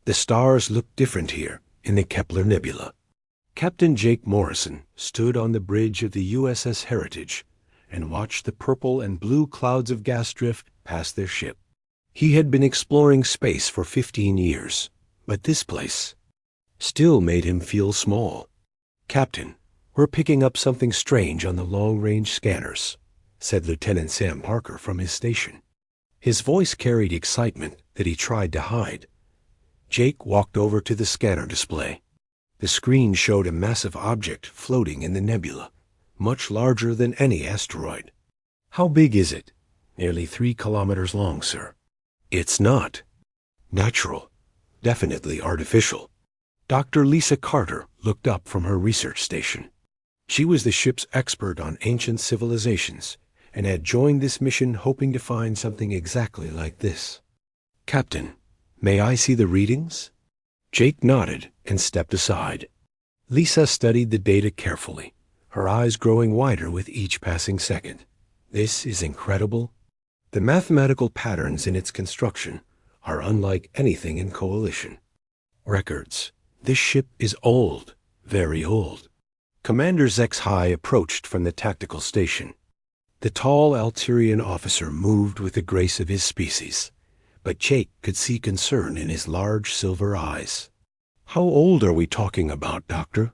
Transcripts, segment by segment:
The stars looked different here in the Kepler Nebula. Captain Jake Morrison stood on the bridge of the USS Heritage and watched the purple and blue clouds of gas drift past their ship. He had been exploring space for 15 years, but this place still made him feel small. "Captain, we're picking up something strange on the long-range scanners," said Lieutenant Sam Parker from his station. His voice carried excitement that he tried to hide. Jake walked over to the scanner display. The screen showed a massive object floating in the nebula, much larger than any asteroid. "How big is it?" "Nearly 3 kilometers long, sir." "It's not natural, definitely artificial." Dr. Lisa Carter looked up from her research station. She was the ship's expert on ancient civilizations and had joined this mission hoping to find something exactly like this. "Captain, may I see the readings?" Jake nodded and stepped aside. Lisa studied the data carefully, her eyes growing wider with each passing second. "This is incredible. The mathematical patterns in its construction are unlike anything in Coalition records. This ship is old, very old." Commander Zex-High approached from the tactical station. The tall Alterian officer moved with the grace of his species, but Jake could see concern in his large silver eyes. "How old are we talking about, Doctor?"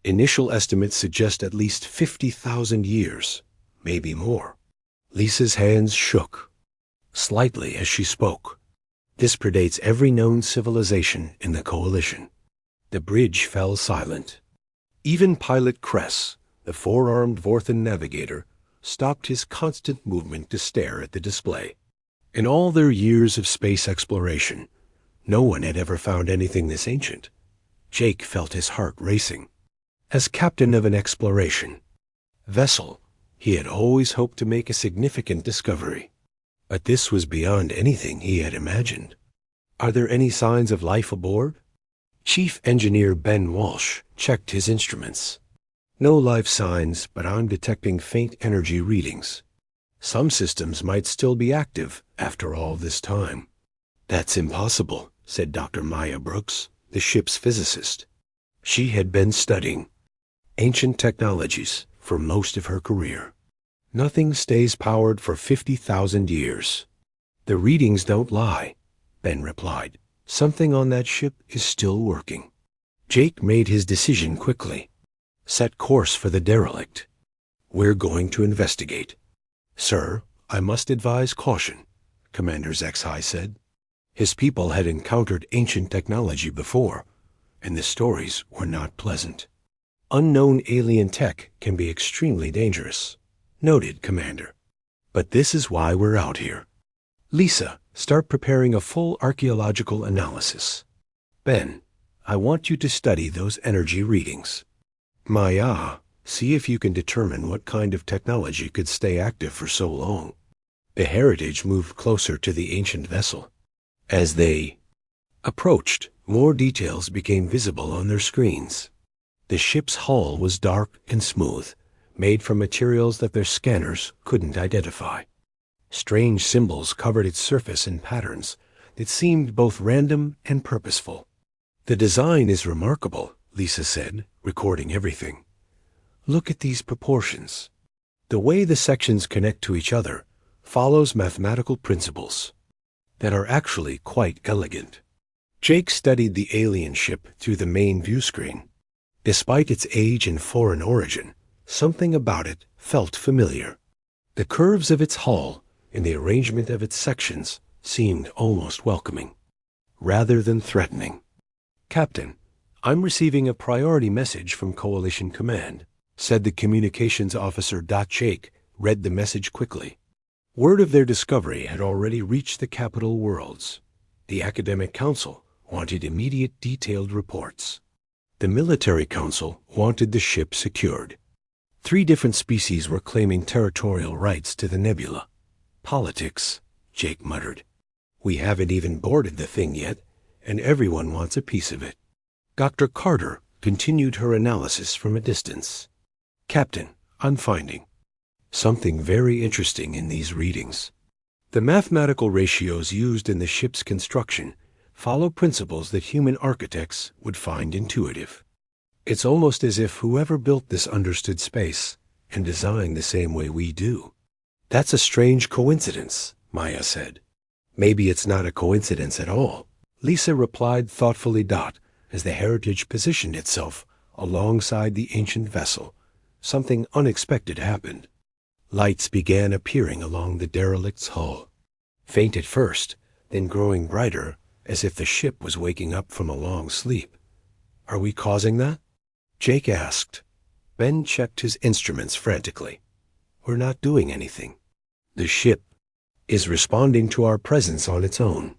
"Initial estimates suggest at least 50,000 years, maybe more." Lisa's hands shook slightly as she spoke. "This predates every known civilization in the Coalition." The bridge fell silent. Even Pilot Kress, the four-armed Vorthan navigator, stopped his constant movement to stare at the display. In all their years of space exploration, no one had ever found anything this ancient. Jake felt his heart racing. As captain of an exploration vessel, he had always hoped to make a significant discovery. But this was beyond anything he had imagined. "Are there any signs of life aboard?" Chief Engineer Ben Walsh checked his instruments. "No life signs, but I'm detecting faint energy readings. Some systems might still be active after all this time." "That's impossible," said Dr. Maya Brooks, the ship's physicist. She had been studying ancient technologies for most of her career. "Nothing stays powered for 50,000 years." "The readings don't lie," Ben replied. "Something on that ship is still working." Jake made his decision quickly. "Set course for the derelict. We're going to investigate." "Sir, I must advise caution," Commander Zex-High said. His people had encountered ancient technology before, and the stories were not pleasant. "Unknown alien tech can be extremely dangerous." "Noted, Commander. But this is why we're out here." "Lisa, start preparing a full archaeological analysis." "Ben, I want you to study those energy readings." "Maya, see if you can determine what kind of technology could stay active for so long." The Heritage moved closer to the ancient vessel. As they approached, more details became visible on their screens. The ship's hull was dark and smooth, made from materials that their scanners couldn't identify. Strange symbols covered its surface in patterns that seemed both random and purposeful. "The design is remarkable," Lisa said, recording everything. "Look at these proportions. The way the sections connect to each other follows mathematical principles that are actually quite elegant." Jake studied the alien ship through the main view screen. Despite its age and foreign origin, something about it felt familiar. The curves of its hull and the arrangement of its sections seemed almost welcoming, rather than threatening. "Captain, I'm receiving a priority message from Coalition Command," said the communications officer. Jake read the message quickly. Word of their discovery had already reached the capital worlds. The Academic Council wanted immediate detailed reports. The Military Council wanted the ship secured. 3 different species were claiming territorial rights to the nebula. "Politics," Jake muttered. "We haven't even boarded the thing yet, and everyone wants a piece of it." Dr. Carter continued her analysis from a distance. "Captain, I'm finding something very interesting in these readings. The mathematical ratios used in the ship's construction follow principles that human architects would find intuitive. It's almost as if whoever built this understood space and designed the same way we do. That's a strange coincidence, Maya said. Maybe it's not a coincidence at all, Lisa replied thoughtfully. As the Heritage positioned itself alongside the ancient vessel, something unexpected happened. Lights began appearing along the derelict's hull. Faint at first, then growing brighter, as if the ship was waking up from a long sleep. Are we causing that? Jake asked. Ben checked his instruments frantically. We're not doing anything. The ship is responding to our presence on its own.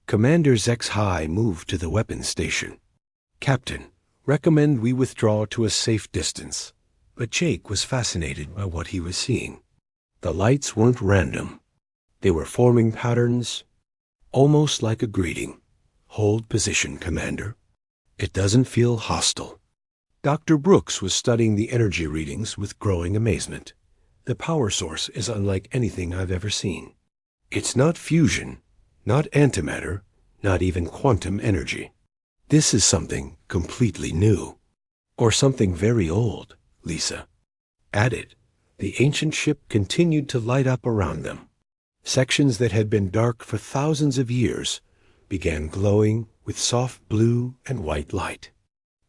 Commander HFY moved to the weapons station. Captain, recommend we withdraw to a safe distance. But Jake was fascinated by what he was seeing. The lights weren't random. They were forming patterns, almost like a greeting. Hold position, Commander. It doesn't feel hostile. Dr. Brooks was studying the energy readings with growing amazement. The power source is unlike anything I've ever seen. It's not fusion, not antimatter, not even quantum energy. This is something completely new. Or something very old, Lisa added. The ancient ship continued to light up around them. Sections that had been dark for thousands of years began glowing with soft blue and white light.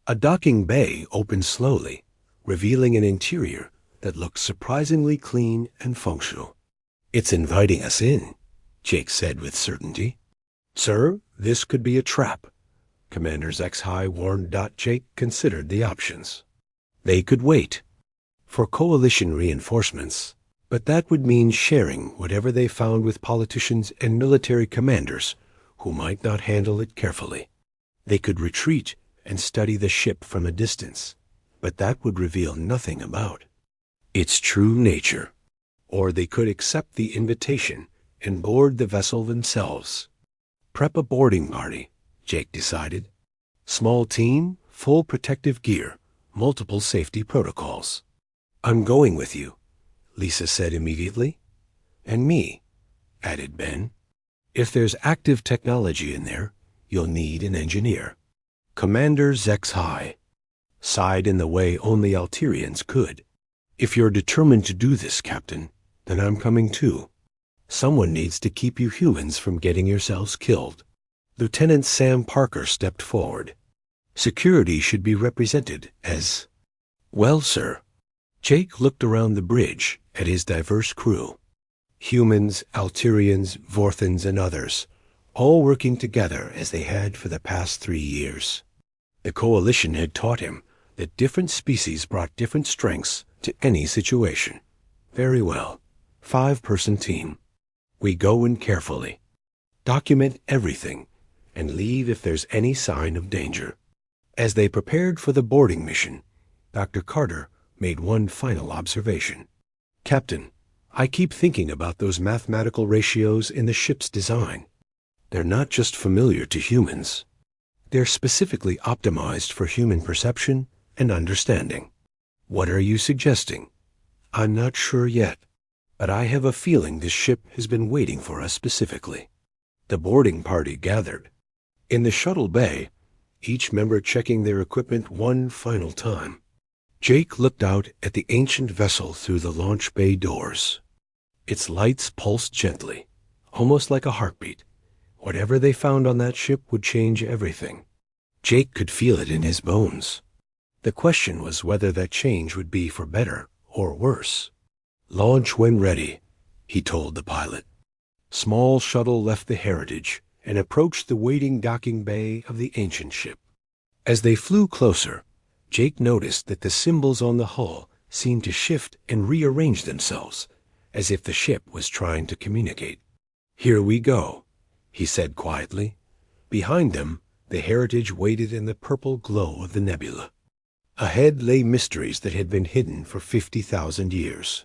A docking bay opened slowly, revealing an interior that looked surprisingly clean and functional. It's inviting us in, Jake said with certainty. Sir, this could be a trap. Commander HFY warned. Jake considered the options. They could wait for coalition reinforcements, but that would mean sharing whatever they found with politicians and military commanders who might not handle it carefully. They could retreat and study the ship from a distance, but that would reveal nothing about its true nature. Or they could accept the invitation and board the vessel themselves. Prep a boarding party, Jake decided. Small team, full protective gear, multiple safety protocols. I'm going with you, Lisa said immediately. And me, added Ben. If there's active technology in there, you'll need an engineer. Commander HFY sighed in the way only Alterians could. If you're determined to do this, Captain, then I'm coming too. Someone needs to keep you humans from getting yourselves killed. Lieutenant Sam Parker stepped forward. Security should be represented as... Well, sir. Jake looked around the bridge at his diverse crew. Humans, Alterians, Vorthans, and others, all working together as they had for the past 3 years. The Coalition had taught him that different species brought different strengths to any situation. Very well. 5-person team. We go in carefully. Document everything, and leave if there's any sign of danger. As they prepared for the boarding mission, Dr. Carter made one final observation. Captain, I keep thinking about those mathematical ratios in the ship's design. They're not just familiar to humans. They're specifically optimized for human perception and understanding. What are you suggesting? I'm not sure yet, but I have a feeling this ship has been waiting for us specifically. The boarding party gathered. In the shuttle bay, each member checking their equipment one final time. Jake looked out at the ancient vessel through the launch bay doors. Its lights pulsed gently, almost like a heartbeat. Whatever they found on that ship would change everything. Jake could feel it in his bones. The question was whether that change would be for better or worse. Launch when ready, he told the pilot. Small shuttle left the Heritage and approached the waiting docking bay of the ancient ship. As they flew closer, Jake noticed that the symbols on the hull seemed to shift and rearrange themselves, as if the ship was trying to communicate. Here we go, he said quietly. Behind them, the Heritage waited in the purple glow of the nebula. Ahead lay mysteries that had been hidden for 50,000 years.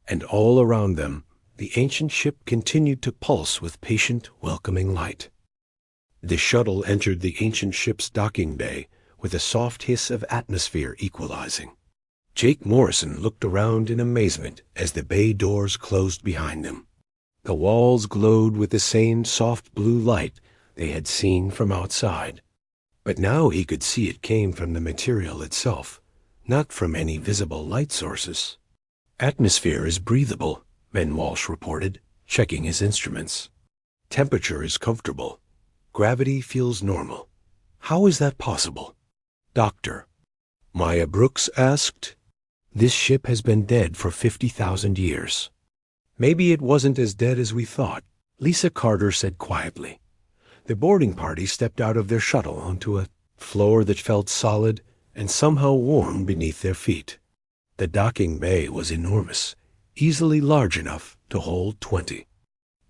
And all around them, the ancient ship continued to pulse with patient, welcoming light. The shuttle entered the ancient ship's docking bay with a soft hiss of atmosphere equalizing. Jake Morrison looked around in amazement as the bay doors closed behind them. The walls glowed with the same soft blue light they had seen from outside. But now he could see it came from the material itself, not from any visible light sources. Atmosphere is breathable, Ben Walsh reported, checking his instruments. Temperature is comfortable. Gravity feels normal. How is that possible? Doctor, Maya Brooks asked. This ship has been dead for 50,000 years. Maybe it wasn't as dead as we thought, Lisa Carter said quietly. The boarding party stepped out of their shuttle onto a floor that felt solid and somehow warm beneath their feet. The docking bay was enormous, easily large enough to hold 20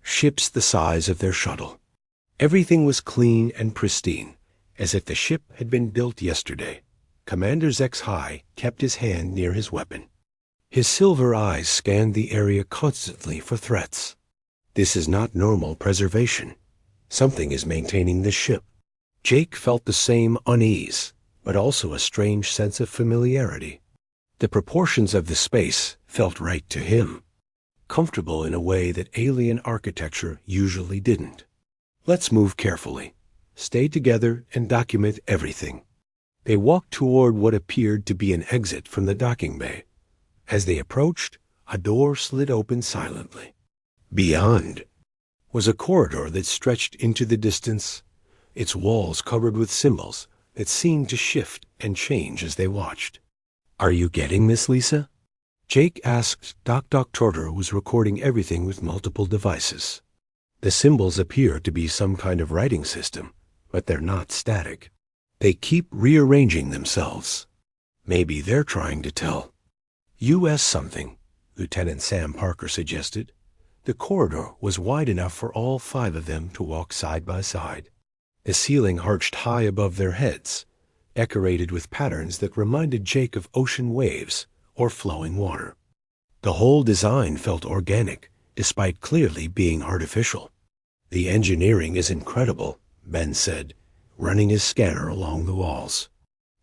ships the size of their shuttle. Everything was clean and pristine, as if the ship had been built yesterday. Commander Zex kept his hand near his weapon. His silver eyes scanned the area constantly for threats. This is not normal preservation. Something is maintaining the ship. Jake felt the same unease, but also a strange sense of familiarity. The proportions of the space felt right to him, comfortable in a way that alien architecture usually didn't. Let's move carefully, stay together, and document everything. They walked toward what appeared to be an exit from the docking bay. As they approached, a door slid open silently. Beyond was a corridor that stretched into the distance, its walls covered with symbols that seemed to shift and change as they watched. Are you getting this, Lisa? Jake asked. Doc Torter was recording everything with multiple devices. The symbols appear to be some kind of writing system, but they're not static. They keep rearranging themselves. Maybe they're trying to tell U.S. something, Lieutenant Sam Parker suggested. The corridor was wide enough for all 5 of them to walk side by side. The ceiling arched high above their heads, decorated with patterns that reminded Jake of ocean waves or flowing water. The whole design felt organic, despite clearly being artificial. The engineering is incredible, Ben said, running his scanner along the walls.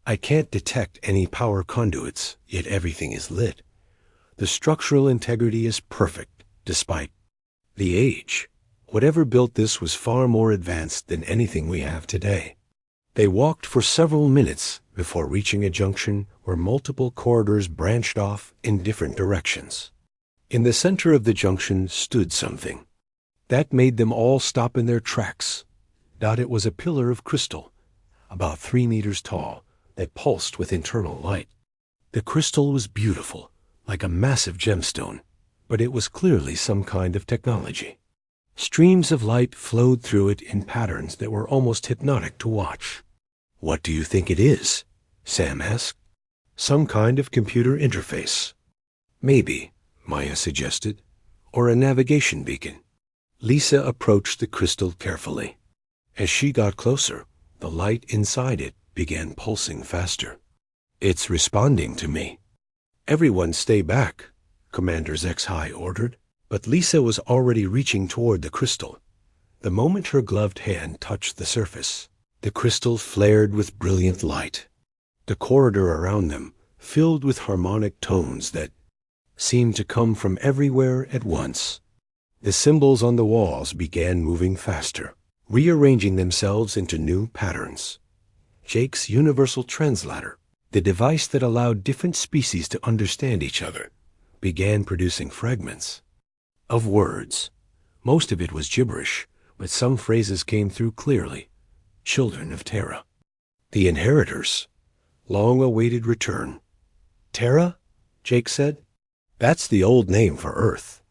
I can't detect any power conduits, yet everything is lit. The structural integrity is perfect, despite the age. Whatever built this was far more advanced than anything we have today. They walked for several minutes before reaching a junction where multiple corridors branched off in different directions. In the center of the junction stood something that made them all stop in their tracks. It was a pillar of crystal, about 3 meters tall, that pulsed with internal light. The crystal was beautiful, like a massive gemstone, but it was clearly some kind of technology. Streams of light flowed through it in patterns that were almost hypnotic to watch. What do you think it is? Sam asked. Some kind of computer interface. Maybe, Maya suggested, or a navigation beacon. Lisa approached the crystal carefully. As she got closer, the light inside it began pulsing faster. It's responding to me. Everyone stay back, Commander Zex ordered, but Lisa was already reaching toward the crystal. The moment her gloved hand touched the surface, the crystal flared with brilliant light. The corridor around them filled with harmonic tones that seemed to come from everywhere at once. The symbols on the walls began moving faster, rearranging themselves into new patterns. Jake's universal translator, the device that allowed different species to understand each other, began producing fragments of words. Most of it was gibberish, but some phrases came through clearly. Children of Terra. The inheritors. Long-awaited return. Terra? Jake said. That's the old name for Earth.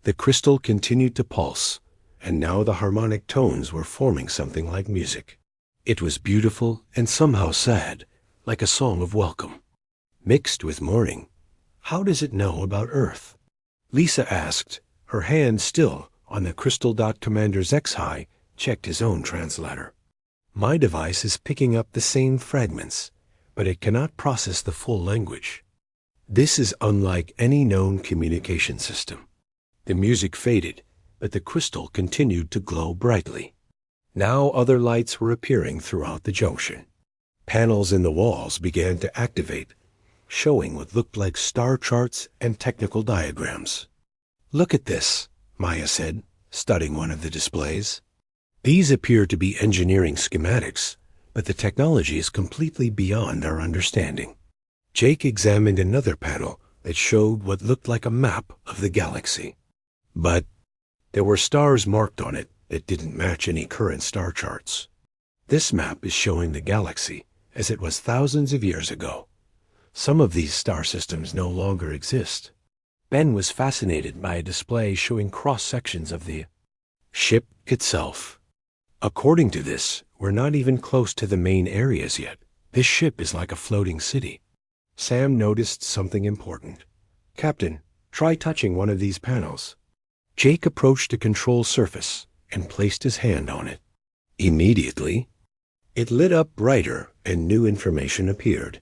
The crystal continued to pulse, and now the harmonic tones were forming something like music. It was beautiful and somehow sad, like a song of welcome. Mixed with mourning. How does it know about Earth? Lisa asked, her hand still on the crystal. Commander Zex checked his own translator. My device is picking up the same fragments, but it cannot process the full language. This is unlike any known communication system. The music faded, but the crystal continued to glow brightly. Now other lights were appearing throughout the junction. Panels in the walls began to activate, showing what looked like star charts and technical diagrams. Look at this, Maya said, studying one of the displays. These appear to be engineering schematics, but the technology is completely beyond our understanding. Jake examined another panel that showed what looked like a map of the galaxy. But there were stars marked on it that didn't match any current star charts. This map is showing the galaxy as it was thousands of years ago. Some of these star systems no longer exist. Ben was fascinated by a display showing cross-sections of the ship itself. According to this, we're not even close to the main areas yet. This ship is like a floating city. Sam noticed something important. "Captain, try touching one of these panels." Jake approached a control surface and placed his hand on it. Immediately, it lit up brighter and new information appeared.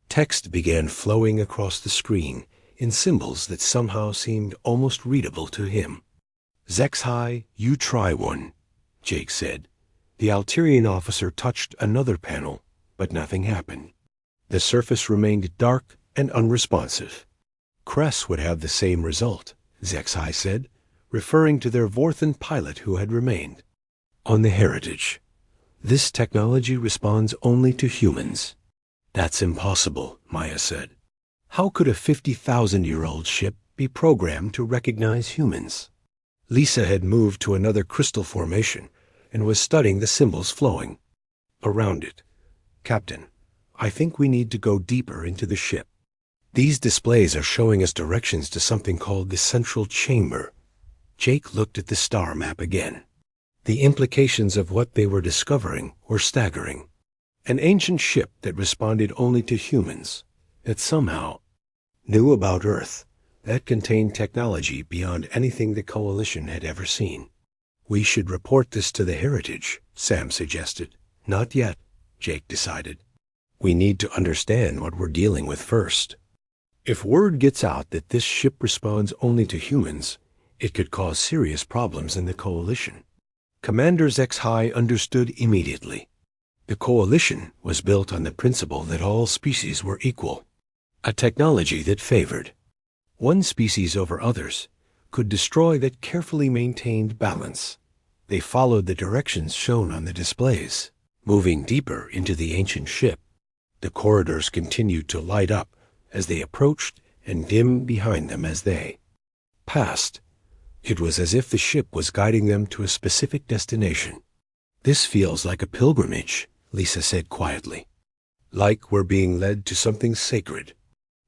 Text began flowing across the screen in symbols that somehow seemed almost readable to him. "Zexhai, you try one," Jake said. The Alterian officer touched another panel, but nothing happened. The surface remained dark and unresponsive. "Kress would have the same result," Zexhai said, referring to their Vorthan pilot who had remained. "On the Heritage, this technology responds only to humans." "That's impossible," Maya said. "How could a 50,000-year-old ship be programmed to recognize humans?" Lisa had moved to another crystal formation and was studying the symbols flowing around it. "Captain, I think we need to go deeper into the ship. These displays are showing us directions to something called the Central Chamber." Jake looked at the star map again. The implications of what they were discovering were staggering. An ancient ship that responded only to humans, that somehow knew about Earth, that contained technology beyond anything the Coalition had ever seen. "We should report this to the Heritage," Sam suggested. "Not yet," Jake decided. "We need to understand what we're dealing with first. If word gets out that this ship responds only to humans, it could cause serious problems in the Coalition." Commander Zexhai understood immediately. The Coalition was built on the principle that all species were equal, a technology that favored one species over others could destroy that carefully maintained balance. They followed the directions shown on the displays, moving deeper into the ancient ship. The corridors continued to light up as they approached and dimmed behind them as they passed. It was as if the ship was guiding them to a specific destination. "This feels like a pilgrimage," Lisa said quietly. "Like we're being led to something sacred."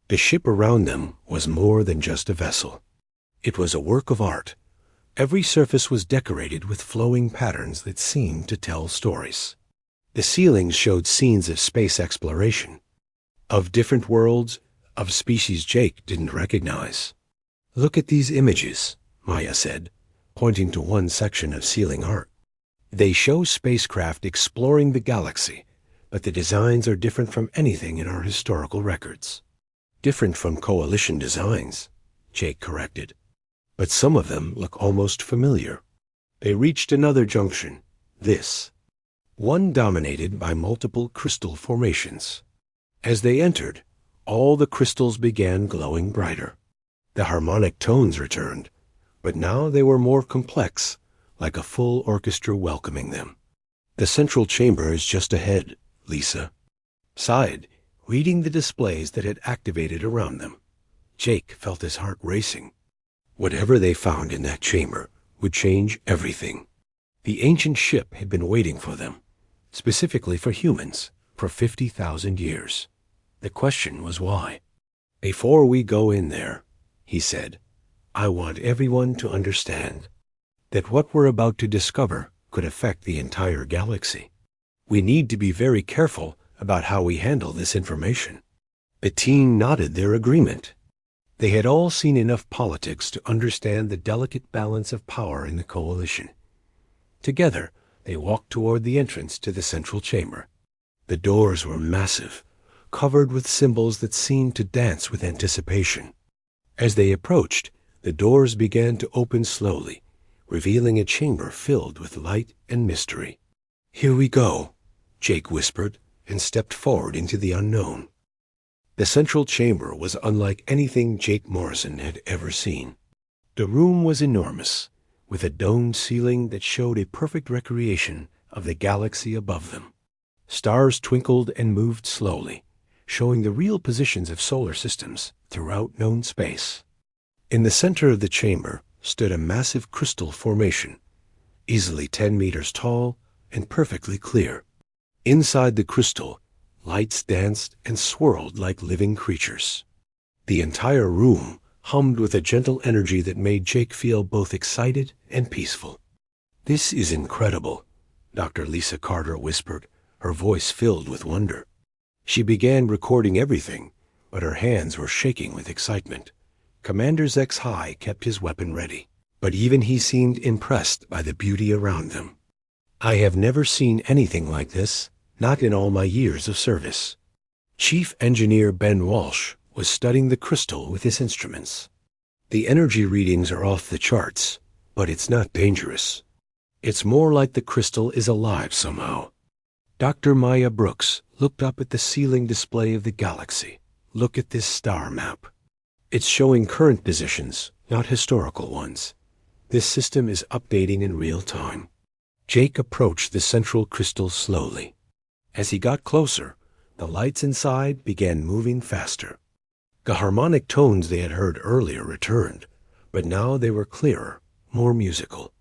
The ship around them was more than just a vessel. It was a work of art. Every surface was decorated with flowing patterns that seemed to tell stories. The ceilings showed scenes of space exploration, of different worlds, of species Jake didn't recognize. "Look at these images," Maya said, pointing to one section of ceiling art. "They show spacecraft exploring the galaxy, but the designs are different from anything in our historical records." "Different from Coalition designs," Jake corrected. "But some of them look almost familiar." They reached another junction, this one dominated by multiple crystal formations. As they entered, all the crystals began glowing brighter. The harmonic tones returned, but now they were more complex, like a full orchestra welcoming them. "The central chamber is just ahead," Lisa sighed, reading the displays that had activated around them. Jake felt his heart racing. Whatever they found in that chamber would change everything. The ancient ship had been waiting for them, specifically for humans, for 50,000 years. The question was why. "Before we go in there," he said, "I want everyone to understand that what we're about to discover could affect the entire galaxy. We need to be very careful about how we handle this information." The team nodded their agreement. They had all seen enough politics to understand the delicate balance of power in the Coalition. Together, they walked toward the entrance to the central chamber. The doors were massive, covered with symbols that seemed to dance with anticipation. As they approached, the doors began to open slowly, revealing a chamber filled with light and mystery. "Here we go," Jake whispered, and stepped forward into the unknown. The central chamber was unlike anything Jake Morrison had ever seen. The room was enormous, with a domed ceiling that showed a perfect recreation of the galaxy above them. Stars twinkled and moved slowly, showing the real positions of solar systems throughout known space. In the center of the chamber stood a massive crystal formation, easily 10 meters tall and perfectly clear. Inside the crystal, lights danced and swirled like living creatures. The entire room hummed with a gentle energy that made Jake feel both excited and peaceful. "This is incredible," Dr. Lisa Carter whispered, her voice filled with wonder. She began recording everything, but her hands were shaking with excitement. Commander Zex High kept his weapon ready, but even he seemed impressed by the beauty around them. "I have never seen anything like this, not in all my years of service." Chief Engineer Ben Walsh was studying the crystal with his instruments. "The energy readings are off the charts, but it's not dangerous. It's more like the crystal is alive somehow." Dr. Maya Brooks looked up at the ceiling display of the galaxy. "Look at this star map. It's showing current positions, not historical ones. This system is updating in real time." Jake approached the central crystal slowly. As he got closer, the lights inside began moving faster. The harmonic tones they had heard earlier returned, but now they were clearer, more musical.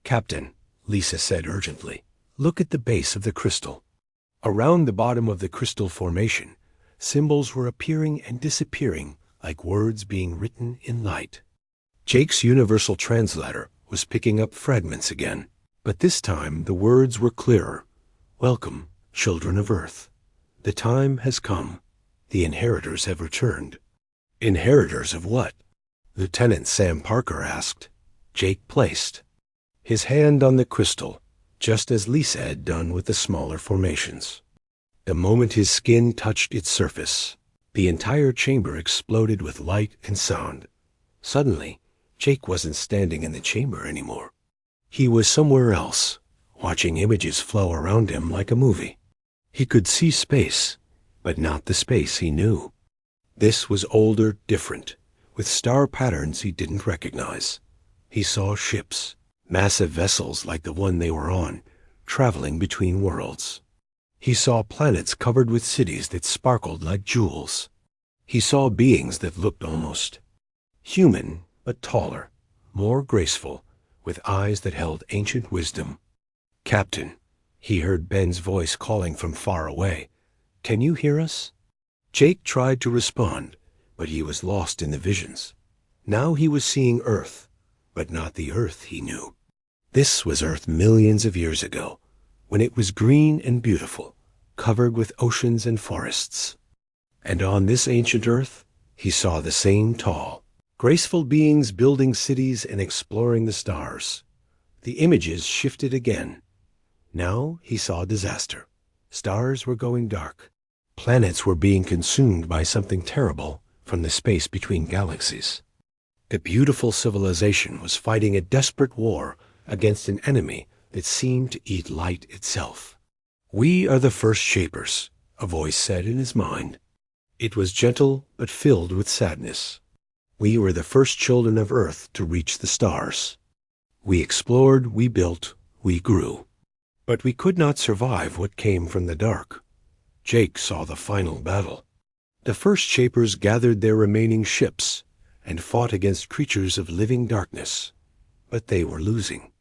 "Captain," Lisa said urgently, "look at the base of the crystal." Around the bottom of the crystal formation, symbols were appearing and disappearing like words being written in light. Jake's universal translator was picking up fragments again, but this time the words were clearer. "Welcome, children of Earth. The time has come. The inheritors have returned." "Inheritors of what?" Lieutenant Sam Parker asked. Jake placed his hand on the crystal, just as Lisa had done with the smaller formations. The moment his skin touched its surface, the entire chamber exploded with light and sound. Suddenly, Jake wasn't standing in the chamber anymore. He was somewhere else, watching images flow around him like a movie. He could see space, but not the space he knew. This was older, different, with star patterns he didn't recognize. He saw ships, massive vessels like the one they were on, traveling between worlds. He saw planets covered with cities that sparkled like jewels. He saw beings that looked almost human, but taller, more graceful, with eyes that held ancient wisdom. "Captain," he heard Ben's voice calling from far away. "Can you hear us?" Jake tried to respond, but he was lost in the visions. Now he was seeing Earth, but not the Earth he knew. This was Earth millions of years ago, when it was green and beautiful, covered with oceans and forests. And on this ancient Earth, he saw the same tall, graceful beings building cities and exploring the stars. The images shifted again. Now he saw disaster. Stars were going dark. Planets were being consumed by something terrible from the space between galaxies. The beautiful civilization was fighting a desperate war against an enemy that seemed to eat light itself. "We are the first shapers," a voice said in his mind. It was gentle but filled with sadness. "We were the first children of Earth to reach the stars. We explored, we built, we grew. But we could not survive what came from the dark." Jake saw the final battle. The first shapers gathered their remaining ships and fought against creatures of living darkness, but they were losing.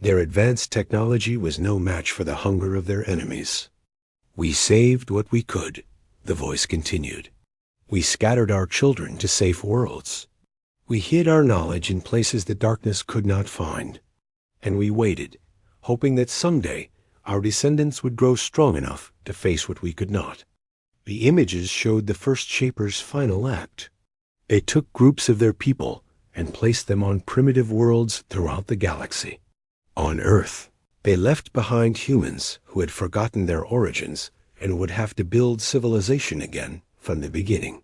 Their advanced technology was no match for the hunger of their enemies. "We saved what we could," the voice continued. "We scattered our children to safe worlds. We hid our knowledge in places the darkness could not find. And we waited, hoping that someday our descendants would grow strong enough to face what we could not." The images showed the first shapers' final act. They took groups of their people and placed them on primitive worlds throughout the galaxy. On Earth, they left behind humans who had forgotten their origins and would have to build civilization again from the beginning.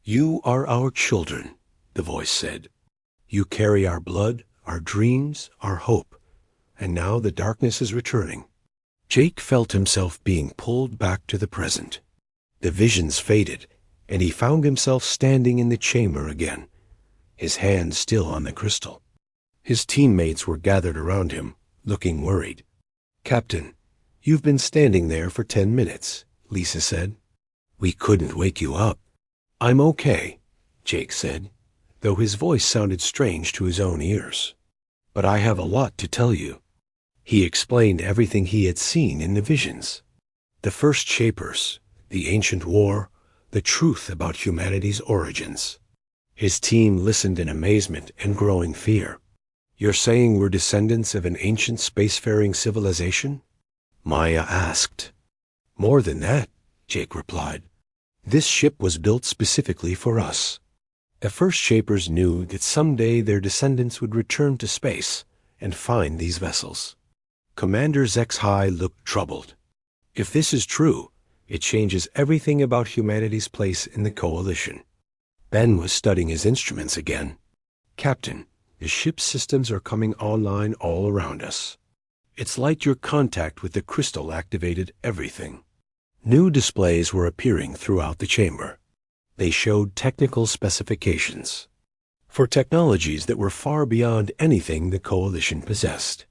"You are our children," the voice said. "You carry our blood, our dreams, our hope, and now the darkness is returning." Jake felt himself being pulled back to the present. The visions faded, and he found himself standing in the chamber again, his hand still on the crystal. His teammates were gathered around him, looking worried. "Captain, you've been standing there for 10 minutes, Lisa said. "We couldn't wake you up." "I'm okay," Jake said, though his voice sounded strange to his own ears. "But I have a lot to tell you." He explained everything he had seen in the visions. The first shapers, the ancient war, the truth about humanity's origins. His team listened in amazement and growing fear. "You're saying we're descendants of an ancient spacefaring civilization?" Maya asked. "More than that," Jake replied. "This ship was built specifically for us." The first shapers knew that someday their descendants would return to space and find these vessels. Commander Zexhai looked troubled. If this is true, it changes everything about humanity's place in the Coalition. Ben was studying his instruments again. "Captain, the ship's systems are coming online all around us. It's like your contact with the crystal activated everything." New displays were appearing throughout the chamber. They showed technical specifications for technologies that were far beyond anything the Coalition possessed.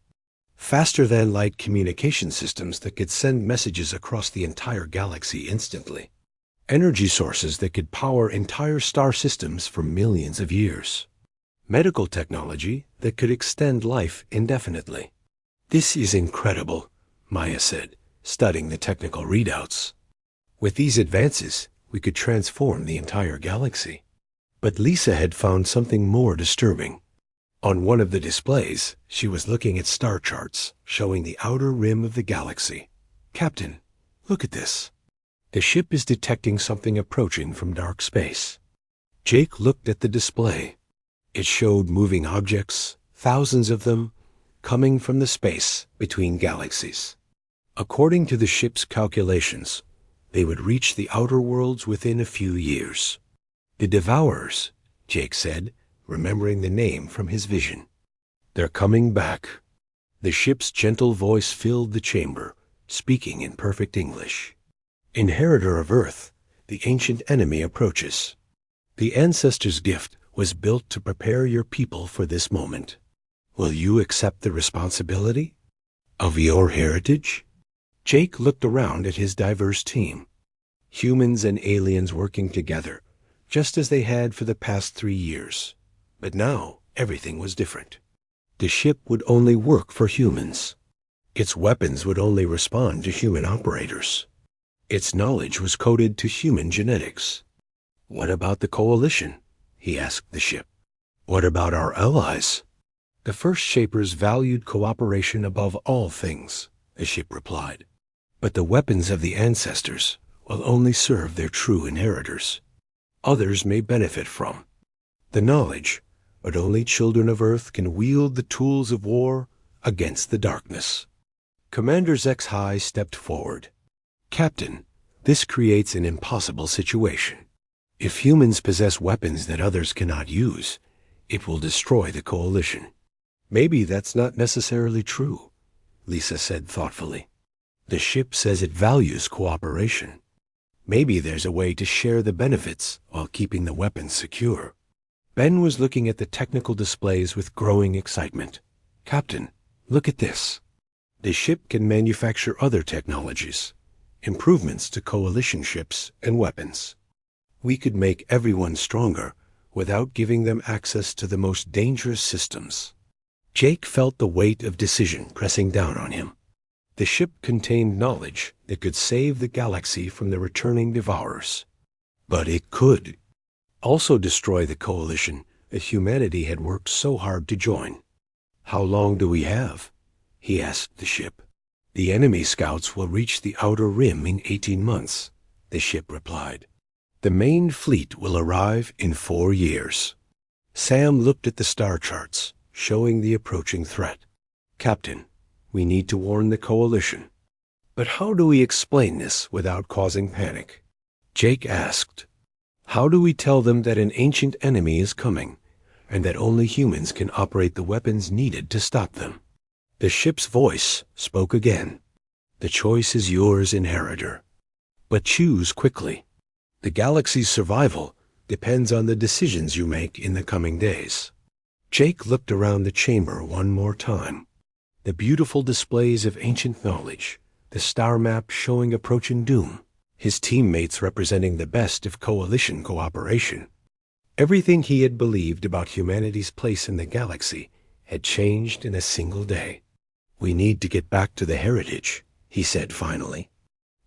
Faster-than-light communication systems that could send messages across the entire galaxy instantly. Energy sources that could power entire star systems for millions of years. Medical technology that could extend life indefinitely. "This is incredible," Maya said, studying the technical readouts. "With these advances, we could transform the entire galaxy." But Lisa had found something more disturbing. On one of the displays, she was looking at star charts showing the outer rim of the galaxy. "Captain, look at this. The ship is detecting something approaching from dark space." Jake looked at the display. It showed moving objects, thousands of them, coming from the space between galaxies. According to the ship's calculations, they would reach the outer worlds within a few years. "The Devourers," Jake said, remembering the name from his vision. "They're coming back." The ship's gentle voice filled the chamber, speaking in perfect English. "Inheritor of Earth, the ancient enemy approaches. The ancestors' gift was built to prepare your people for this moment. Will you accept the responsibility of your heritage?" Jake looked around at his diverse team. Humans and aliens working together, just as they had for the past 3 years. But now, everything was different. The ship would only work for humans. Its weapons would only respond to human operators. Its knowledge was coded to human genetics. "What about the Coalition?" he asked the ship. "What about our allies?" "The first shapers valued cooperation above all things," the ship replied. "But the weapons of the ancestors will only serve their true inheritors. Others may benefit from the knowledge, but only children of Earth can wield the tools of war against the darkness." Commander Zexhai stepped forward. "Captain, this creates an impossible situation. If humans possess weapons that others cannot use, it will destroy the Coalition." "Maybe that's not necessarily true," Lisa said thoughtfully. "The ship says it values cooperation. Maybe there's a way to share the benefits while keeping the weapons secure." Ben was looking at the technical displays with growing excitement. "Captain, look at this. The ship can manufacture other technologies, improvements to Coalition ships and weapons. We could make everyone stronger without giving them access to the most dangerous systems." Jake felt the weight of decision pressing down on him. The ship contained knowledge that could save the galaxy from the returning Devourers. But it could also destroy the Coalition that humanity had worked so hard to join. "How long do we have?" he asked the ship. "The enemy scouts will reach the outer rim in 18 months, the ship replied. "The main fleet will arrive in 4 years." Sam looked at the star charts, showing the approaching threat. "Captain, we need to warn the Coalition." "But how do we explain this without causing panic?" Jake asked. "How do we tell them that an ancient enemy is coming, and that only humans can operate the weapons needed to stop them?" The ship's voice spoke again. "The choice is yours, Inheritor. But choose quickly. The galaxy's survival depends on the decisions you make in the coming days." Jake looked around the chamber one more time. The beautiful displays of ancient knowledge, the star map showing approaching doom, his teammates representing the best of coalition cooperation. Everything he had believed about humanity's place in the galaxy had changed in a single day. "We need to get back to the heritage," he said finally.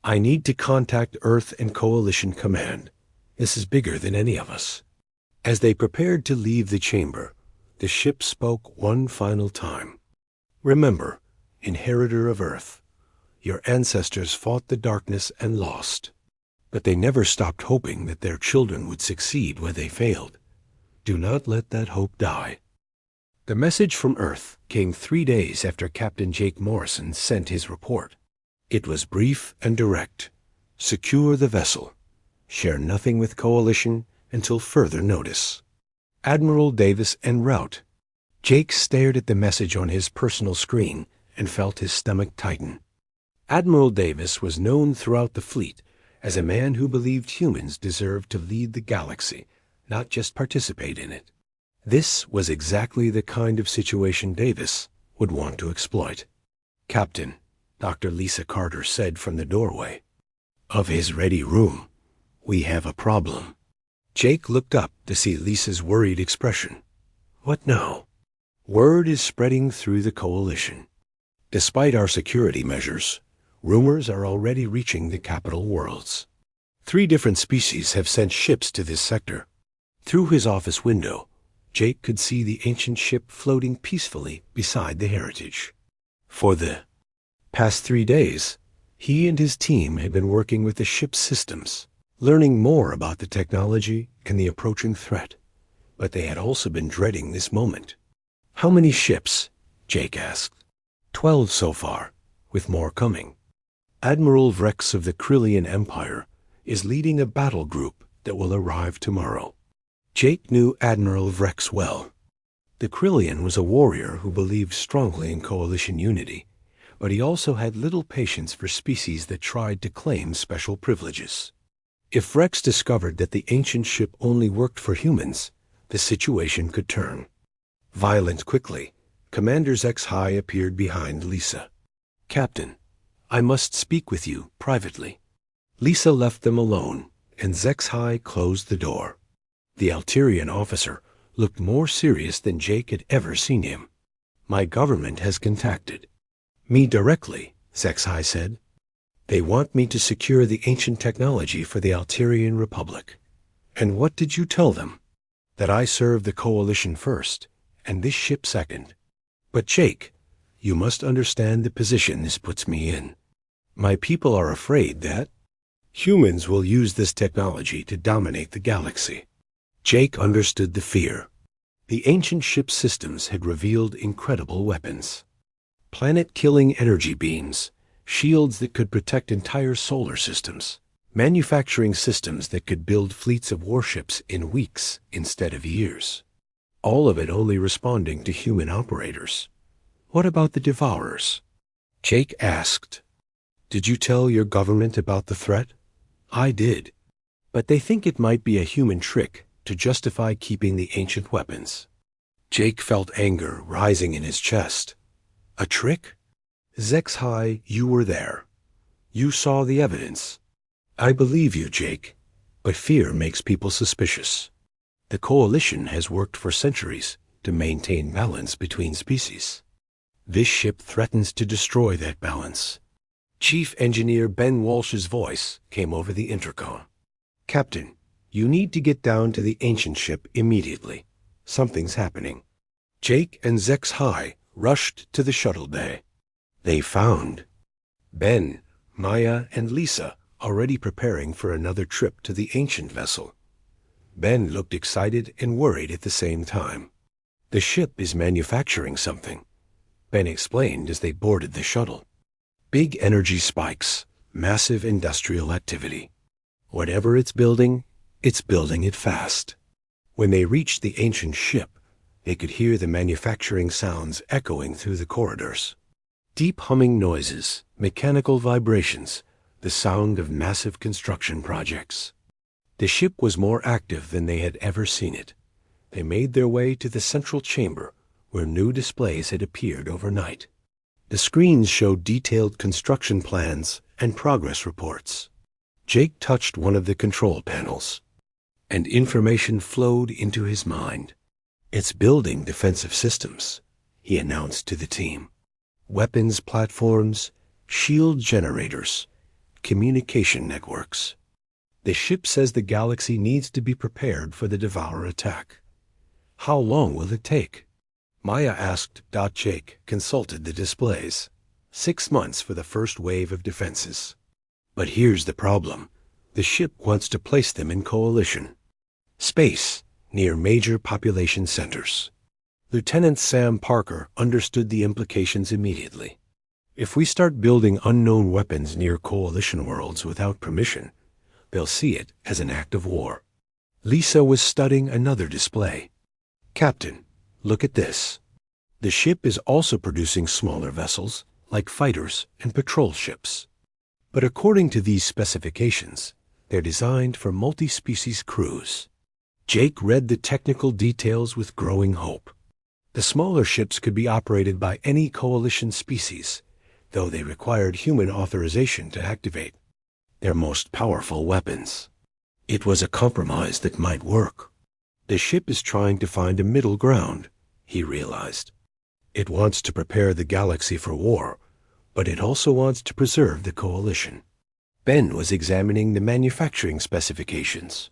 "I need to contact Earth and Coalition Command. This is bigger than any of us." As they prepared to leave the chamber, the ship spoke one final time. "Remember, inheritor of Earth, your ancestors fought the darkness and lost, but they never stopped hoping that their children would succeed where they failed. Do not let that hope die." The message from Earth came 3 days after Captain Jake Morrison sent his report. It was brief and direct. Secure the vessel. Share nothing with Coalition until further notice. Admiral Davis en route. Jake stared at the message on his personal screen and felt his stomach tighten. Admiral Davis was known throughout the fleet as a man who believed humans deserved to lead the galaxy, not just participate in it. This was exactly the kind of situation Davis would want to exploit. "Captain," Dr. Lisa Carter said from the doorway of his ready room, "we have a problem." Jake looked up to see Lisa's worried expression. "What now?" "Word is spreading through the Coalition. Despite our security measures, rumors are already reaching the capital worlds. 3 different species have sent ships to this sector." Through his office window, Jake could see the ancient ship floating peacefully beside the heritage. For the past 3 days, he and his team had been working with the ship's systems, learning more about the technology and the approaching threat. But they had also been dreading this moment. "How many ships?" Jake asked. 12 so far, with more coming. Admiral Vrex of the Krillian Empire is leading a battle group that will arrive tomorrow. Jake knew Admiral Vrex well. The Krillian was a warrior who believed strongly in coalition unity, but he also had little patience for species that tried to claim special privileges. If Vrex discovered that the ancient ship only worked for humans, the situation could turn. Violent quickly, Commander Zex-High appeared behind Lisa. "Captain, I must speak with you privately." Lisa left them alone, and Zex-High closed the door. The Alterian officer looked more serious than Jake had ever seen him. "My government has contacted me directly," Zex-High said. "They want me to secure the ancient technology for the Alterian Republic." "And what did you tell them?" "That I serve the Coalition first, and this ship second." "But Jake, you must understand the position this puts me in. My people are afraid that humans will use this technology to dominate the galaxy." Jake understood the fear. The ancient ship systems had revealed incredible weapons. Planet-killing energy beams, shields that could protect entire solar systems, manufacturing systems that could build fleets of warships in weeks instead of years. All of it only responding to human operators. "What about the Devourers?" Jake asked. "Did you tell your government about the threat?" "I did. But they think it might be a human trick to justify keeping the ancient weapons." Jake felt anger rising in his chest. "A trick?" "Zex-High, you were there. You saw the evidence." "I believe you, Jake, but fear makes people suspicious. The Coalition has worked for centuries to maintain balance between species. This ship threatens to destroy that balance." Chief Engineer Ben Walsh's voice came over the intercom. "Captain, you need to get down to the ancient ship immediately. Something's happening." Jake and Zex-High rushed to the shuttle bay. They found Ben, Maya, and Lisa already preparing for another trip to the ancient vessel. Ben looked excited and worried at the same time. "The ship is manufacturing something," Ben explained as they boarded the shuttle. "Big energy spikes, massive industrial activity. Whatever it's building it fast." When they reached the ancient ship, they could hear the manufacturing sounds echoing through the corridors. Deep humming noises, mechanical vibrations, the sound of massive construction projects. The ship was more active than they had ever seen it. They made their way to the central chamber, where new displays had appeared overnight. The screens showed detailed construction plans and progress reports. Jake touched one of the control panels, and information flowed into his mind. "It's building defensive systems," he announced to the team. "Weapons platforms, shield generators, communication networks. The ship says the galaxy needs to be prepared for the Devourer attack. How long will it take?" Maya asked. Jake consulted the displays. 6 months for the first wave of defenses. But here's the problem. The ship wants to place them in coalition space near major population centers. Lieutenant Sam Parker understood the implications immediately. If we start building unknown weapons near coalition worlds without permission, they'll see it as an act of war. Lisa was studying another display. "Captain, look at this. The ship is also producing smaller vessels, like fighters and patrol ships. But according to these specifications, they're designed for multi-species crews." Jake read the technical details with growing hope. The smaller ships could be operated by any coalition species, though they required human authorization to activate their most powerful weapons. It was a compromise that might work. The ship is trying to find a middle ground, he realized. It wants to prepare the galaxy for war, but it also wants to preserve the coalition. Ben was examining the manufacturing specifications.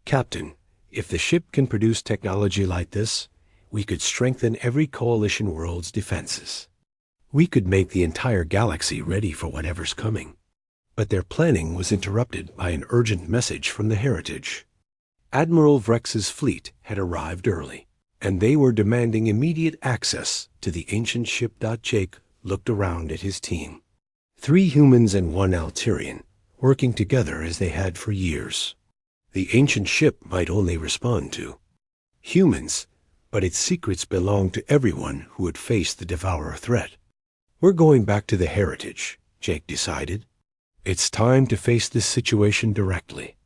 "Captain, if the ship can produce technology like this, we could strengthen every coalition world's defenses. We could make the entire galaxy ready for whatever's coming." But their planning was interrupted by an urgent message from the Heritage. Admiral Vrex's fleet had arrived early, and they were demanding immediate access to the ancient ship. Jake looked around at his team. 3 humans and 1 Altarian, working together as they had for years. The ancient ship might only respond to humans, but its secrets belonged to everyone who would face the Devourer threat. "We're going back to the Heritage," Jake decided. "It's time to face this situation directly."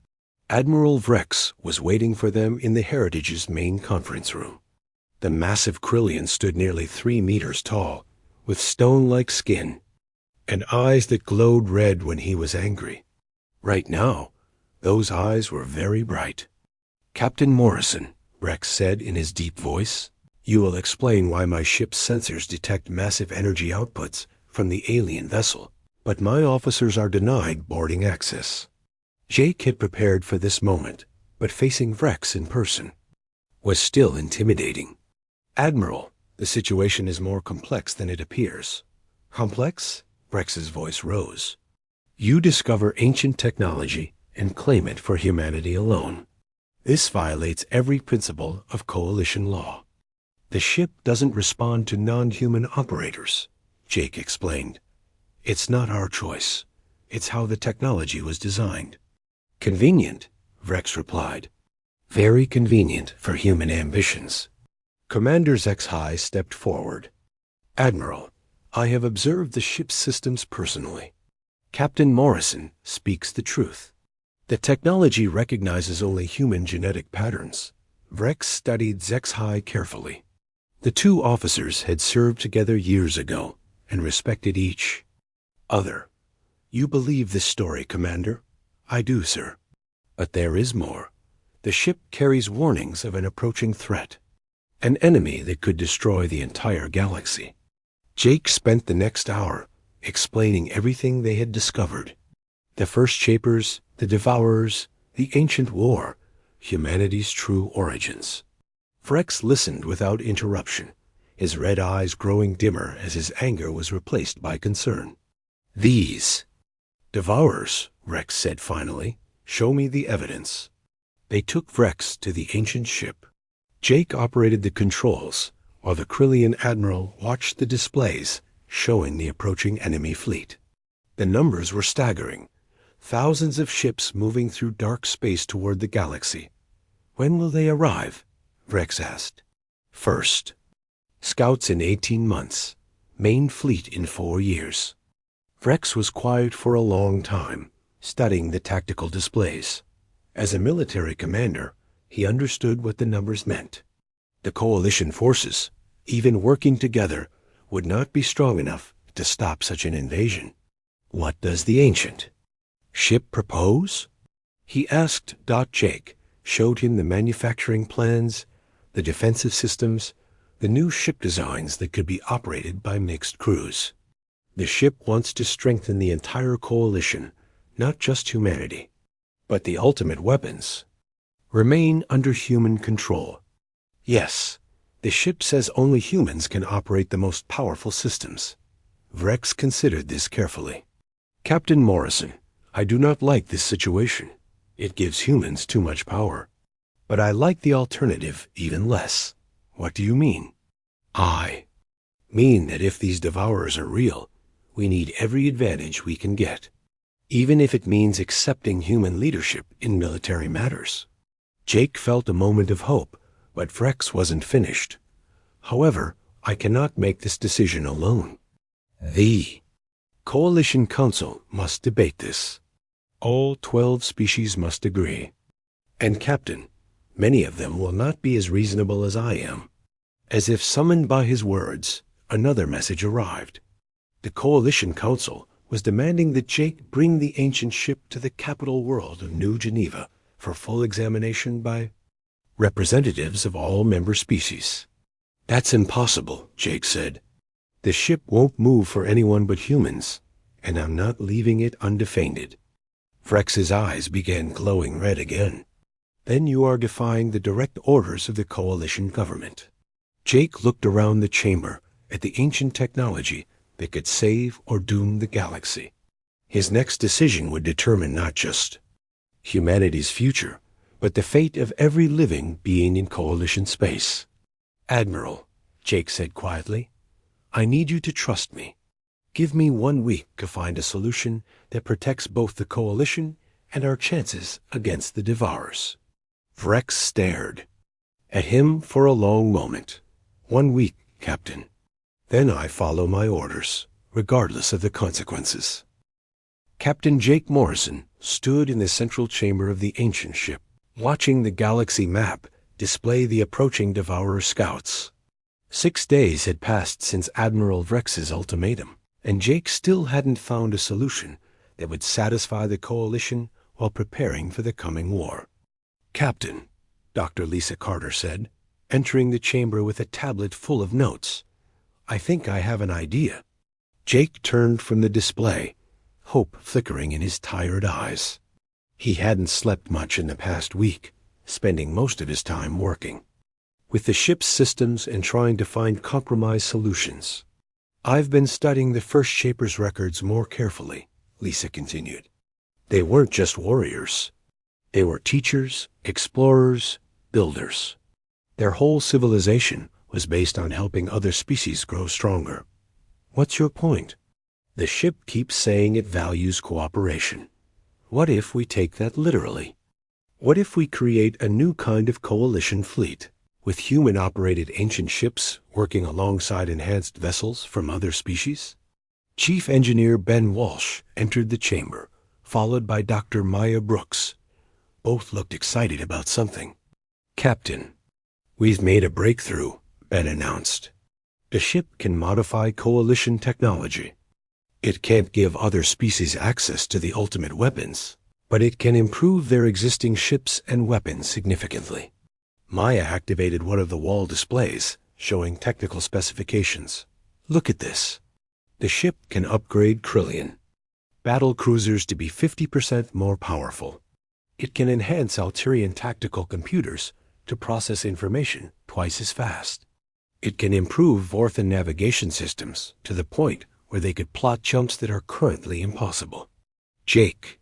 Admiral Vrex was waiting for them in the Heritage's main conference room. The massive Krillian stood nearly 3 meters tall, with stone-like skin, and eyes that glowed red when he was angry. Right now, those eyes were very bright. "Captain Morrison," Rex said in his deep voice, "you will explain why my ship's sensors detect massive energy outputs from the alien vessel, but my officers are denied boarding access." Jake had prepared for this moment, but facing Vrex in person was still intimidating. "Admiral, the situation is more complex than it appears." "Complex?" Vrex's voice rose. "You discover ancient technology and claim it for humanity alone. This violates every principle of coalition law. The ship doesn't respond to non-human operators," Jake explained. "It's not our choice. It's how the technology was designed." "Convenient," Vrex replied. "Very convenient for human ambitions." Commander Zexhai stepped forward. "Admiral, I have observed the ship's systems personally. Captain Morrison speaks the truth. The technology recognizes only human genetic patterns." Vrex studied Zexhai carefully. The 2 officers had served together years ago and respected each other. "You believe this story, Commander?" "I do, sir. But there is more. The ship carries warnings of an approaching threat, an enemy that could destroy the entire galaxy." Jake spent the next hour explaining everything they had discovered. The First Shapers, the Devourers, the Ancient War, humanity's true origins. Vrex listened without interruption, his red eyes growing dimmer as his anger was replaced by concern. "These Devourers," Vrex said finally, "show me the evidence." They took Vrex to the ancient ship. Jake operated the controls, while the Krillian Admiral watched the displays showing the approaching enemy fleet. The numbers were staggering. Thousands of ships moving through dark space toward the galaxy. "When will they arrive?" Vrex asked. "First. Scouts in 18 months. Main fleet in 4 years." Vrex was quiet for a long time, studying the tactical displays. As a military commander, he understood what the numbers meant. The coalition forces, even working together, would not be strong enough to stop such an invasion. What does the ancient ship propose? He asked. Jake showed him the manufacturing plans, the defensive systems, the new ship designs that could be operated by mixed crews. The ship wants to strengthen the entire coalition, not just humanity. But the ultimate weapons remain under human control. Yes, the ship says only humans can operate the most powerful systems. Vrex considered this carefully. Captain Morrison, I do not like this situation. It gives humans too much power. But I like the alternative even less. What do you mean? I mean that if these devourers are real, we need every advantage we can get, even if it means accepting human leadership in military matters. Jake felt a moment of hope, but Vrex wasn't finished. However, I cannot make this decision alone. The Coalition Council must debate this. All 12 species must agree. And Captain, many of them will not be as reasonable as I am. As if summoned by his words, another message arrived. The Coalition Council was demanding that Jake bring the ancient ship to the capital world of New Geneva for full examination by representatives of all member species. That's impossible, Jake said. The ship won't move for anyone but humans, and I'm not leaving it undefended. Vrex's eyes began glowing red again. Then you are defying the direct orders of the coalition government. Jake looked around the chamber at the ancient technology that could save or doom the galaxy. His next decision would determine not just humanity's future, but the fate of every living being in coalition space. Admiral, Jake said quietly, I need you to trust me. Give me 1 week to find a solution that protects both the coalition and our chances against the devourers. Vrex stared at him for a long moment. 1 week, Captain. Then I follow my orders, regardless of the consequences. Captain Jake Morrison stood in the central chamber of the ancient ship, watching the galaxy map display the approaching devourer scouts. 6 days had passed since Admiral Vrex's ultimatum, and Jake still hadn't found a solution that would satisfy the coalition while preparing for the coming war. Captain, Dr. Lisa Carter said, entering the chamber with a tablet full of notes. I think I have an idea. Jake turned from the display, hope flickering in his tired eyes. He hadn't slept much in the past week, spending most of his time working with the ship's systems and trying to find compromise solutions. I've been studying the First Shapers' records more carefully, Lisa continued. They weren't just warriors. They were teachers, explorers, builders. Their whole civilization was based on helping other species grow stronger. What's your point? The ship keeps saying it values cooperation. What if we take that literally? What if we create a new kind of coalition fleet, with human-operated ancient ships working alongside enhanced vessels from other species? Chief Engineer Ben Walsh entered the chamber, followed by Dr. Maya Brooks. Both looked excited about something. Captain, we've made a breakthrough, Ben announced. The ship can modify coalition technology. It can't give other species access to the ultimate weapons, but it can improve their existing ships and weapons significantly. Maya activated one of the wall displays, showing technical specifications. Look at this. The ship can upgrade Krillian battle cruisers to be 50% more powerful. It can enhance Alterian tactical computers to process information twice as fast. It can improve Vorthan navigation systems to the point where they could plot jumps that are currently impossible. Jake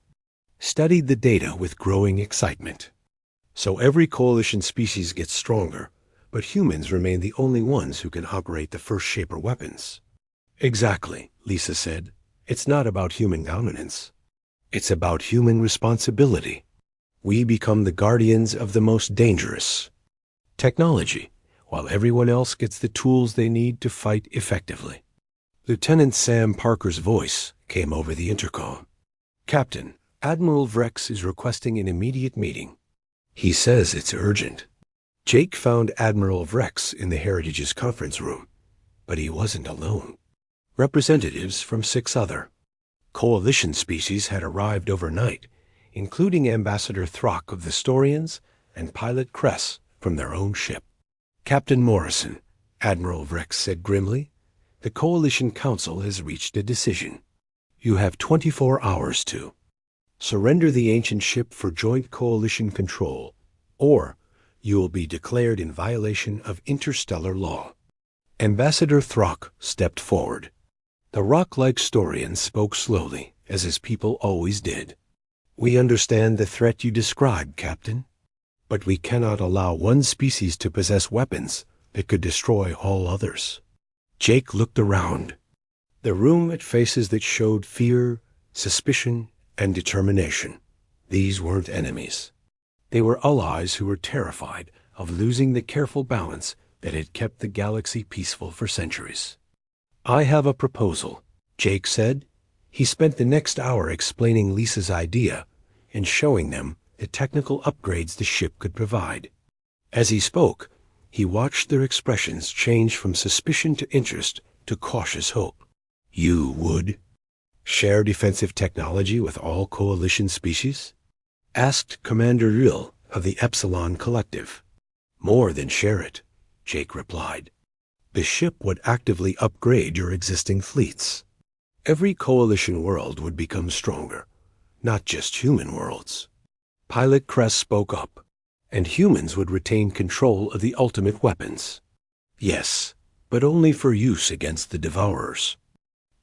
studied the data with growing excitement. So every coalition species gets stronger, but humans remain the only ones who can operate the First Shaper weapons. Exactly, Lisa said. It's not about human dominance. It's about human responsibility. We become the guardians of the most dangerous technology, while everyone else gets the tools they need to fight effectively. Lieutenant Sam Parker's voice came over the intercom. Captain, Admiral Vrex is requesting an immediate meeting. He says it's urgent. Jake found Admiral Vrex in the Heritage's conference room, but he wasn't alone. Representatives from 6 other Coalition species had arrived overnight, including Ambassador Throck of the Storians and Pilot Kress from their own ship. Captain Morrison, Admiral Vrex said grimly, the Coalition Council has reached a decision. You have 24 hours to surrender the ancient ship for joint Coalition control, or you will be declared in violation of interstellar law. Ambassador Throck stepped forward. The rock-like Storian spoke slowly, as his people always did. We understand the threat you described, Captain, but we cannot allow one species to possess weapons that could destroy all others. Jake looked around. The room had faces that showed fear, suspicion, and determination. These weren't enemies. They were allies who were terrified of losing the careful balance that had kept the galaxy peaceful for centuries. I have a proposal, Jake said. He spent the next hour explaining Lisa's idea and showing them the technical upgrades the ship could provide. As he spoke, he watched their expressions change from suspicion to interest to cautious hope. You would share defensive technology with all Coalition species? Asked Commander Rill of the Epsilon Collective. More than share it, Jake replied. The ship would actively upgrade your existing fleets. Every Coalition world would become stronger, not just human worlds. Pilot Kress spoke up, and humans would retain control of the ultimate weapons. Yes, but only for use against the Devourers.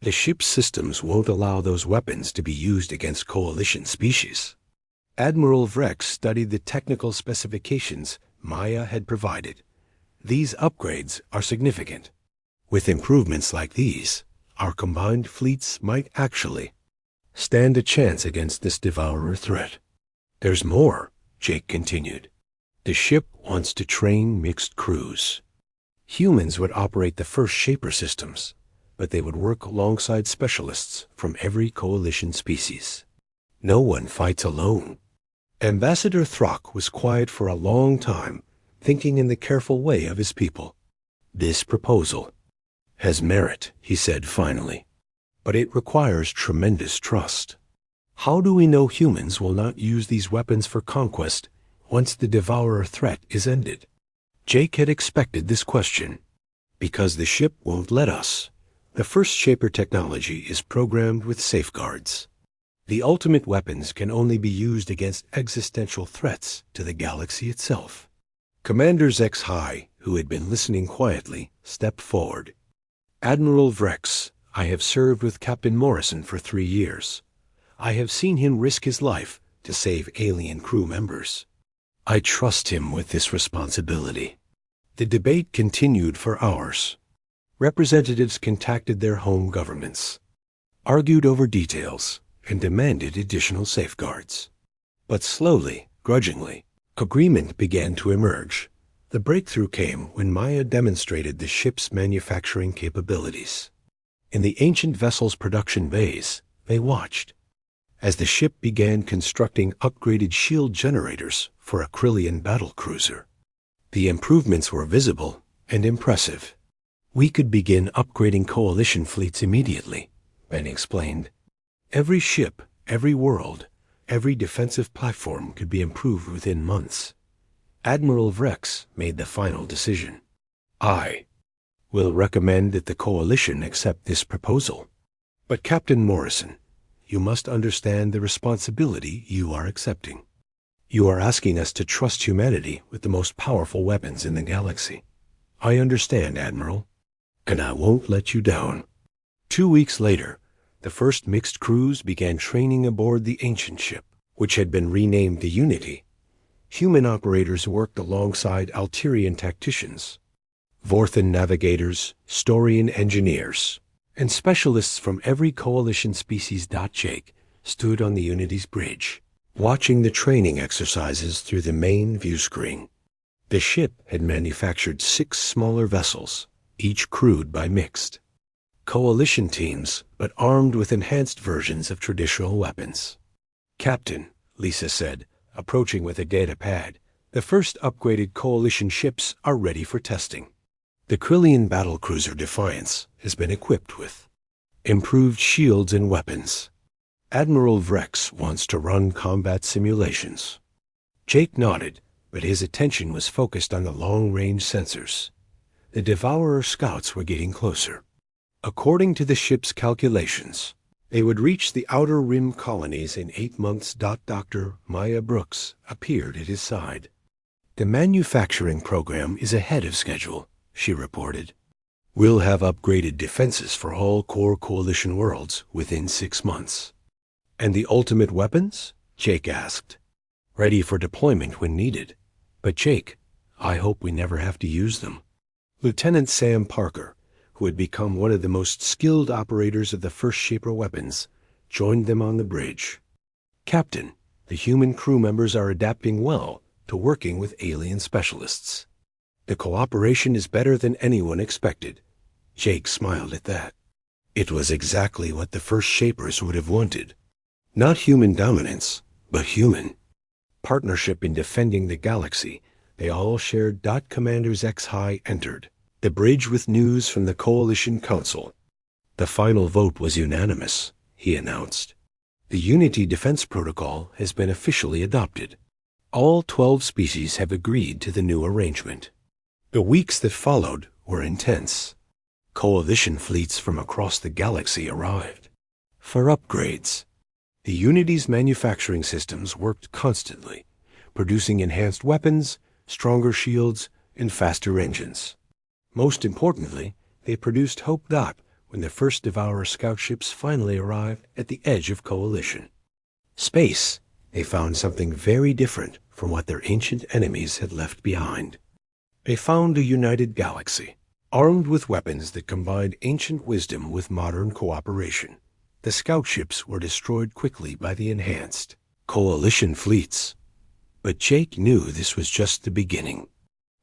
The ship's systems won't allow those weapons to be used against Coalition species. Admiral Vrex studied the technical specifications Maya had provided. These upgrades are significant. With improvements like these, our combined fleets might actually stand a chance against this Devourer threat. There's more, Jake continued. The ship wants to train mixed crews. Humans would operate the first Shaper systems, but they would work alongside specialists from every Coalition species. No one fights alone. Ambassador Throck was quiet for a long time, thinking in the careful way of his people. This proposal has merit, he said finally, but it requires tremendous trust. How do we know humans will not use these weapons for conquest once the Devourer threat is ended? Jake had expected this question. Because the ship won't let us. The first Shaper technology is programmed with safeguards. The ultimate weapons can only be used against existential threats to the galaxy itself. Commander Zex High, who had been listening quietly, stepped forward. Admiral Vrex, I have served with Captain Morrison for 3 years. I have seen him risk his life to save alien crew members. I trust him with this responsibility. The debate continued for hours. Representatives contacted their home governments, argued over details, and demanded additional safeguards. But slowly, grudgingly, agreement began to emerge. The breakthrough came when Maya demonstrated the ship's manufacturing capabilities. In the ancient vessel's production bays, they watched as the ship began constructing upgraded shield generators for a Krillian battlecruiser. The improvements were visible and impressive. We could begin upgrading Coalition fleets immediately, Ben explained. Every ship, every world, every defensive platform could be improved within months. Admiral Vrex made the final decision. I will recommend that the Coalition accept this proposal. But Captain Morrison, you must understand the responsibility you are accepting. You are asking us to trust humanity with the most powerful weapons in the galaxy. I understand, Admiral, and I won't let you down. 2 weeks later, the first mixed crews began training aboard the ancient ship, which had been renamed the Unity. Human operators worked alongside Alterian tacticians, Vorthan navigators, Storian engineers, and specialists from every Coalition species. Jake stood on the Unity's bridge, watching the training exercises through the main view screen. The ship had manufactured 6 smaller vessels, each crewed by mixed Coalition teams, but armed with enhanced versions of traditional weapons. Captain, Lisa said, approaching with a data pad, The first upgraded Coalition ships are ready for testing. The Krillian battlecruiser Defiance has been equipped with improved shields and weapons. Admiral Vrex wants to run combat simulations. Jake nodded, but his attention was focused on the long-range sensors. The Devourer scouts were getting closer. According to the ship's calculations, they would reach the Outer Rim colonies in 8 months. Dr. Maya Brooks appeared at his side. The manufacturing program is ahead of schedule, she reported. We'll have upgraded defenses for all core Coalition worlds within 6 months. And the ultimate weapons? Jake asked. Ready for deployment when needed. But Jake, I hope we never have to use them. Lieutenant Sam Parker, who had become one of the most skilled operators of the first Shaper weapons, joined them on the bridge. Captain, the human crew members are adapting well to working with alien specialists. The cooperation is better than anyone expected. Jake smiled at that. It was exactly what the first Shapers would have wanted. Not human dominance, but human. Partnership in defending the galaxy. They all shared. Commanders X-High entered the bridge with news from the Coalition Council. The final vote was unanimous, he announced. The Unity Defense Protocol has been officially adopted. All 12 species have agreed to the new arrangement. The weeks that followed were intense. Coalition fleets from across the galaxy arrived for upgrades. The Unity's manufacturing systems worked constantly, producing enhanced weapons, stronger shields, and faster engines. Most importantly, they produced hope. When the first Devourer scout ships finally arrived at the edge of Coalition space, they found something very different from what their ancient enemies had left behind. They found a united galaxy, armed with weapons that combined ancient wisdom with modern cooperation. The scout ships were destroyed quickly by the enhanced Coalition fleets. But Jake knew this was just the beginning.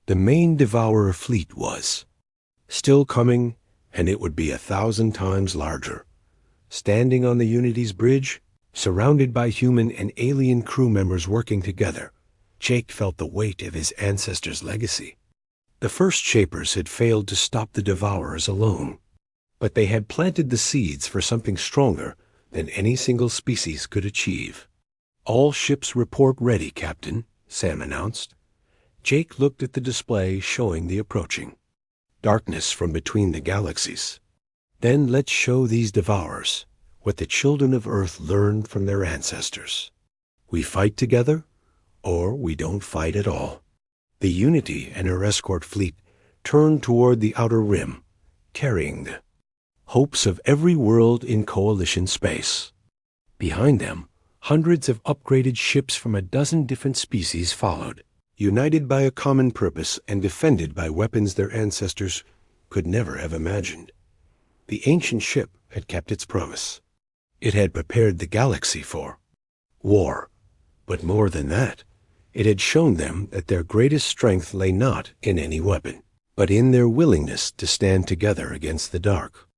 The main Devourer fleet was still coming, and it would be 1,000 times larger. Standing on the Unity's bridge, surrounded by human and alien crew members working together, Jake felt the weight of his ancestors' legacy. The first Shapers had failed to stop the Devourers alone, but they had planted the seeds for something stronger than any single species could achieve. All ships report ready, Captain, Sam announced. Jake looked at the display showing the approaching darkness from between the galaxies. Then let's show these Devourers what the children of Earth learned from their ancestors. We fight together, or we don't fight at all. The Unity and her escort fleet turned toward the Outer Rim, carrying the hopes of every world in Coalition space. Behind them, hundreds of upgraded ships from a dozen different species followed, united by a common purpose and defended by weapons their ancestors could never have imagined. The ancient ship had kept its promise. It had prepared the galaxy for war. But more than that, it had shown them that their greatest strength lay not in any weapon, but in their willingness to stand together against the dark.